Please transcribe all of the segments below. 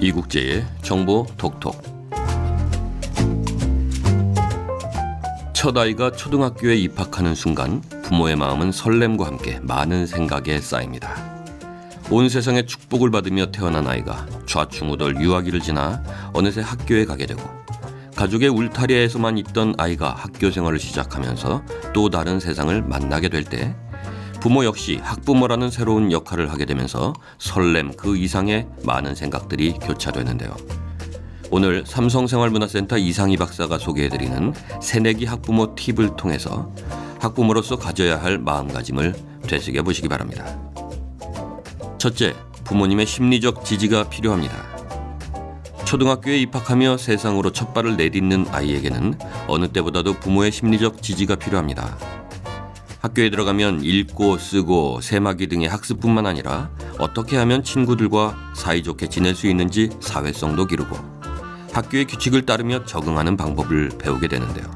이국제의 정보 톡톡. 첫 아이가 초등학교에 입학하는 순간 부모의 마음은 설렘과 함께 많은 생각에 쌓입니다. 온 세상의 축복을 받으며 태어난 아이가 좌충우돌 유아기를 지나 어느새 학교에 가게 되고, 가족의 울타리에서만 있던 아이가 학교 생활을 시작하면서 또 다른 세상을 만나게 될 때 부모 역시 학부모라는 새로운 역할을 하게 되면서 설렘 그 이상의 많은 생각들이 교차되는데요. 오늘 삼성생활문화센터 이상희 박사가 소개해드리는 새내기 학부모 팁을 통해서 학부모로서 가져야 할 마음가짐을 되새겨 보시기 바랍니다. 첫째, 부모님의 심리적 지지가 필요합니다. 초등학교에 입학하며 세상으로 첫 발을 내딛는 아이에게는 어느 때보다도 부모의 심리적 지지가 필요합니다. 학교에 들어가면 읽고 쓰고 세마기 등의 학습뿐만 아니라 어떻게 하면 친구들과 사이좋게 지낼 수 있는지 사회성도 기르고 학교의 규칙을 따르며 적응하는 방법을 배우게 되는데요.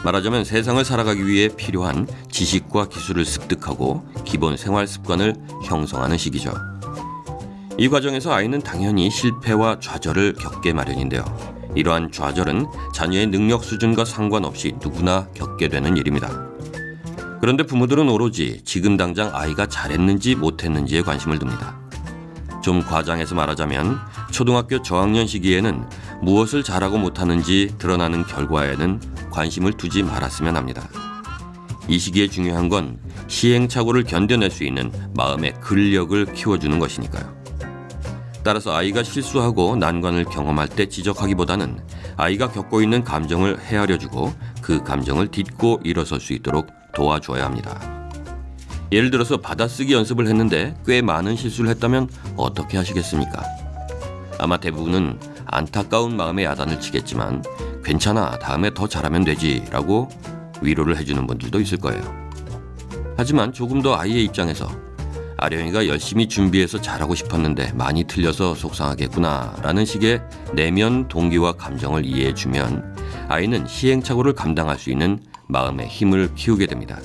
말하자면 세상을 살아가기 위해 필요한 지식과 기술을 습득하고 기본 생활 습관을 형성하는 시기죠. 이 과정에서 아이는 당연히 실패와 좌절을 겪게 마련인데요. 이러한 좌절은 자녀의 능력 수준과 상관없이 누구나 겪게 되는 일입니다. 그런데 부모들은 오로지 지금 당장 아이가 잘했는지 못했는지에 관심을 둡니다. 좀 과장해서 말하자면 초등학교 저학년 시기에는 무엇을 잘하고 못하는지 드러나는 결과에는 관심을 두지 말았으면 합니다. 이 시기에 중요한 건 시행착오를 견뎌낼 수 있는 마음의 근력을 키워주는 것이니까요. 따라서 아이가 실수하고 난관을 경험할 때 지적하기보다는 아이가 겪고 있는 감정을 헤아려주고 그 감정을 딛고 일어설 수 있도록 도와줘야 합니다. 예를 들어서 받아쓰기 연습을 했는데 꽤 많은 실수를 했다면 어떻게 하시겠습니까? 아마 대부분은 안타까운 마음에 야단을 치겠지만 괜찮아, 다음에 더 잘하면 되지 라고 위로를 해주는 분들도 있을 거예요. 하지만 조금 더 아이의 입장에서 아령이가 열심히 준비해서 잘하고 싶었는데 많이 틀려서 속상하겠구나 라는 식의 내면 동기와 감정을 이해해주면 아이는 시행착오를 감당할 수 있는 마음의 힘을 키우게 됩니다.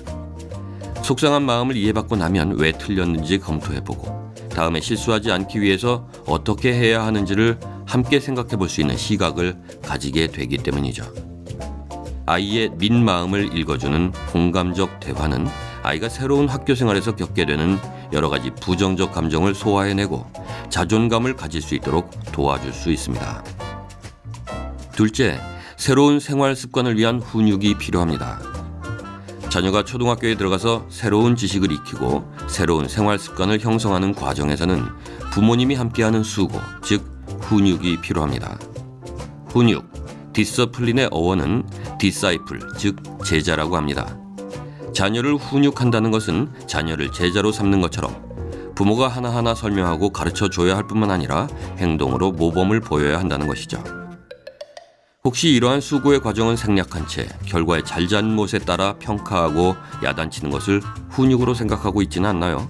속상한 마음을 이해받고 나면 왜 틀렸는지 검토해보고 다음에 실수하지 않기 위해서 어떻게 해야 하는지를 함께 생각해 볼 수 있는 시각을 가지게 되기 때문이죠. 아이의 민마음을 읽어주는 공감적 대화는 아이가 새로운 학교 생활에서 겪게 되는 여러 가지 부정적 감정을 소화해내고 자존감을 가질 수 있도록 도와줄 수 있습니다. 둘째, 새로운 생활 습관을 위한 훈육이 필요합니다. 자녀가 초등학교에 들어가서 새로운 지식을 익히고 새로운 생활 습관을 형성하는 과정에서는 부모님이 함께하는 수고, 즉 훈육이 필요합니다. 훈육, 디서플린의 어원은 디사이플, 즉 제자라고 합니다. 자녀를 훈육한다는 것은 자녀를 제자로 삼는 것처럼 부모가 하나하나 설명하고 가르쳐줘야 할 뿐만 아니라 행동으로 모범을 보여야 한다는 것이죠. 혹시 이러한 수고의 과정은 생략한 채 결과의 잘잘못에 따라 평가하고 야단치는 것을 훈육으로 생각하고 있지는 않나요?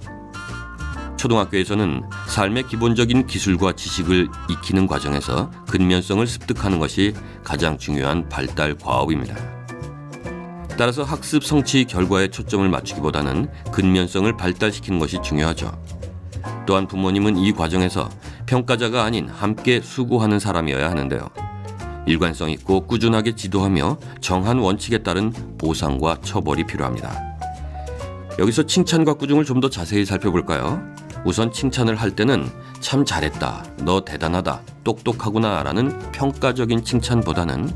초등학교에서는 삶의 기본적인 기술과 지식을 익히는 과정에서 근면성을 습득하는 것이 가장 중요한 발달 과업입니다. 따라서 학습 성취 결과에 초점을 맞추기보다는 근면성을 발달시키는 것이 중요하죠. 또한 부모님은 이 과정에서 평가자가 아닌 함께 수고하는 사람이어야 하는데요. 일관성 있고 꾸준하게 지도하며 정한 원칙에 따른 보상과 처벌이 필요합니다. 여기서 칭찬과 꾸중을 좀 더 자세히 살펴볼까요? 우선 칭찬을 할 때는 참 잘했다, 너 대단하다, 똑똑하구나 라는 평가적인 칭찬보다는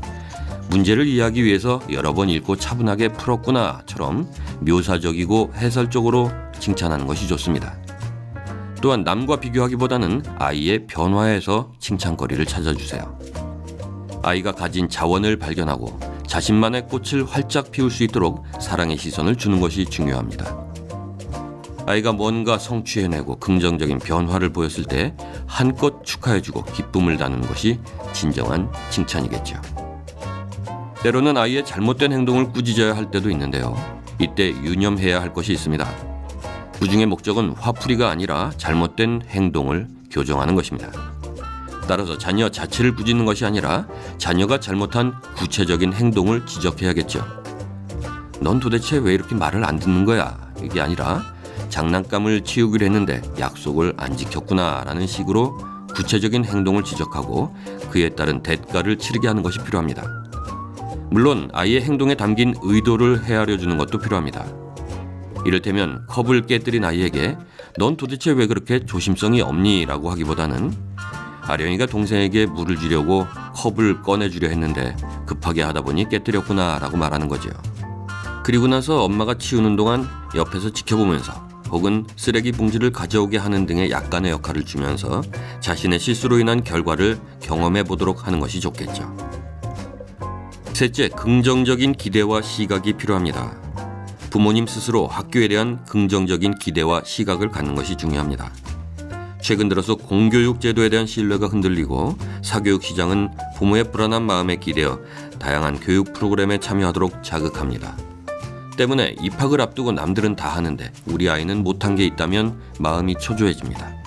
문제를 이해하기 위해서 여러 번 읽고 차분하게 풀었구나처럼 묘사적이고 해설적으로 칭찬하는 것이 좋습니다. 또한 남과 비교하기보다는 아이의 변화에서 칭찬거리를 찾아주세요. 아이가 가진 자원을 발견하고 자신만의 꽃을 활짝 피울 수 있도록 사랑의 시선을 주는 것이 중요합니다. 아이가 뭔가 성취해내고 긍정적인 변화를 보였을 때 한껏 축하해주고 기쁨을 나누는 것이 진정한 칭찬이겠죠. 때로는 아이의 잘못된 행동을 꾸짖어야 할 때도 있는데요. 이때 유념해야 할 것이 있습니다. 꾸중의 목적은 화풀이가 아니라 잘못된 행동을 교정하는 것입니다. 따라서 자녀 자체를 꾸짖는 것이 아니라 자녀가 잘못한 구체적인 행동을 지적해야겠죠. 넌 도대체 왜 이렇게 말을 안 듣는 거야? 이게 아니라 장난감을 치우기로 했는데 약속을 안 지켰구나 라는 식으로 구체적인 행동을 지적하고 그에 따른 대가를 치르게 하는 것이 필요합니다. 물론 아이의 행동에 담긴 의도를 헤아려 주는 것도 필요합니다. 이를테면 컵을 깨뜨린 아이에게 넌 도대체 왜 그렇게 조심성이 없니? 라고 하기보다는 아령이가 동생에게 물을 주려고 컵을 꺼내주려 했는데 급하게 하다 보니 깨뜨렸구나 라고 말하는 거죠. 그리고 나서 엄마가 치우는 동안 옆에서 지켜보면서 혹은 쓰레기 봉지를 가져오게 하는 등의 약간의 역할을 주면서 자신의 실수로 인한 결과를 경험해 보도록 하는 것이 좋겠죠. 셋째, 긍정적인 기대와 시각이 필요합니다. 부모님 스스로 학교에 대한 긍정적인 기대와 시각을 갖는 것이 중요합니다. 최근 들어서 공교육 제도에 대한 신뢰가 흔들리고 사교육 시장은 부모의 불안한 마음에 기대어 다양한 교육 프로그램에 참여하도록 자극합니다. 때문에 입학을 앞두고 남들은 다 하는데 우리 아이는 못한 게 있다면 마음이 초조해집니다.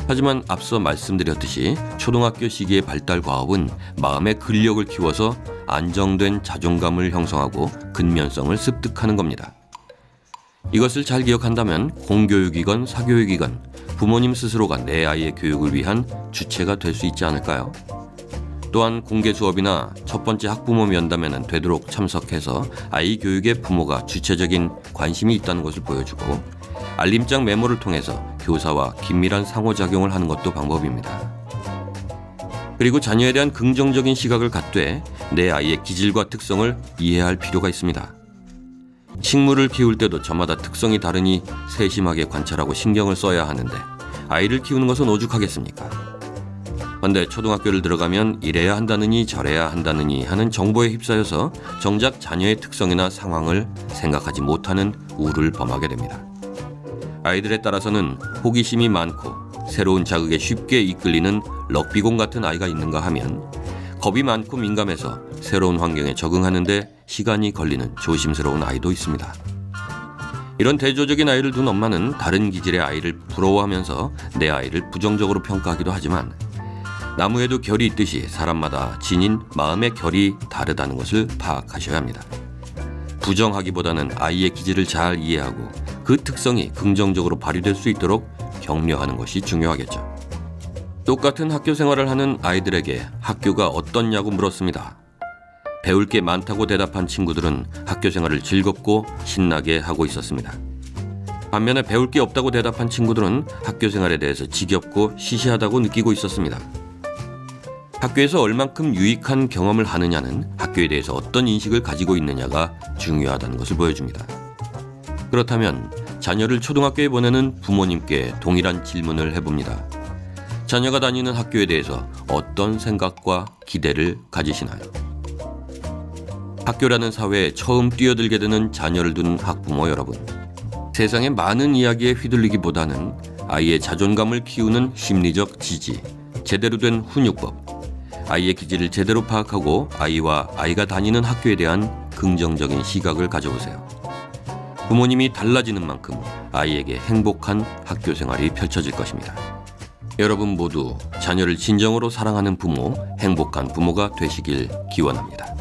하지만 앞서 말씀드렸듯이 초등학교 시기의 발달 과업은 마음의 근력을 키워서 안정된 자존감을 형성하고 근면성을 습득하는 겁니다. 이것을 잘 기억한다면 공교육이건 사교육이건 부모님 스스로가 내 아이의 교육을 위한 주체가 될 수 있지 않을까요? 또한 공개 수업이나 첫 번째 학부모 면담에는 되도록 참석해서 아이 교육에 부모가 주체적인 관심이 있다는 것을 보여주고 알림장 메모를 통해서 교사와 긴밀한 상호작용을 하는 것도 방법입니다. 그리고 자녀에 대한 긍정적인 시각을 갖되 내 아이의 기질과 특성을 이해할 필요가 있습니다. 식물을 키울 때도 저마다 특성이 다르니 세심하게 관찰하고 신경을 써야 하는데 아이를 키우는 것은 오죽하겠습니까? 그런데 초등학교를 들어가면 이래야 한다느니 저래야 한다느니 하는 정보에 휩싸여서 정작 자녀의 특성이나 상황을 생각하지 못하는 우를 범하게 됩니다. 아이들에 따라서는 호기심이 많고 새로운 자극에 쉽게 이끌리는 럭비공 같은 아이가 있는가 하면 겁이 많고 민감해서 새로운 환경에 적응하는데 시간이 걸리는 조심스러운 아이도 있습니다. 이런 대조적인 아이를 둔 엄마는 다른 기질의 아이를 부러워하면서 내 아이를 부정적으로 평가하기도 하지만 나무에도 결이 있듯이 사람마다 지닌 마음의 결이 다르다는 것을 파악하셔야 합니다. 부정하기보다는 아이의 기질을 잘 이해하고 그 특성이 긍정적으로 발휘될 수 있도록 격려하는 것이 중요하겠죠. 똑같은 학교 생활을 하는 아이들에게 학교가 어떻냐고 물었습니다. 배울 게 많다고 대답한 친구들은 학교 생활을 즐겁고 신나게 하고 있었습니다. 반면에 배울 게 없다고 대답한 친구들은 학교 생활에 대해서 지겹고 시시하다고 느끼고 있었습니다. 학교에서 얼만큼 유익한 경험을 하느냐는 학교에 대해서 어떤 인식을 가지고 있느냐가 중요하다는 것을 보여줍니다. 그렇다면 자녀를 초등학교에 보내는 부모님께 동일한 질문을 해봅니다. 자녀가 다니는 학교에 대해서 어떤 생각과 기대를 가지시나요? 학교라는 사회에 처음 뛰어들게 되는 자녀를 둔 학부모 여러분, 세상의 많은 이야기에 휘둘리기보다는 아이의 자존감을 키우는 심리적 지지, 제대로 된 훈육법, 아이의 기질을 제대로 파악하고 아이와 아이가 다니는 학교에 대한 긍정적인 시각을 가져보세요. 부모님이 달라지는 만큼 아이에게 행복한 학교 생활이 펼쳐질 것입니다. 여러분 모두 자녀를 진정으로 사랑하는 부모, 행복한 부모가 되시길 기원합니다.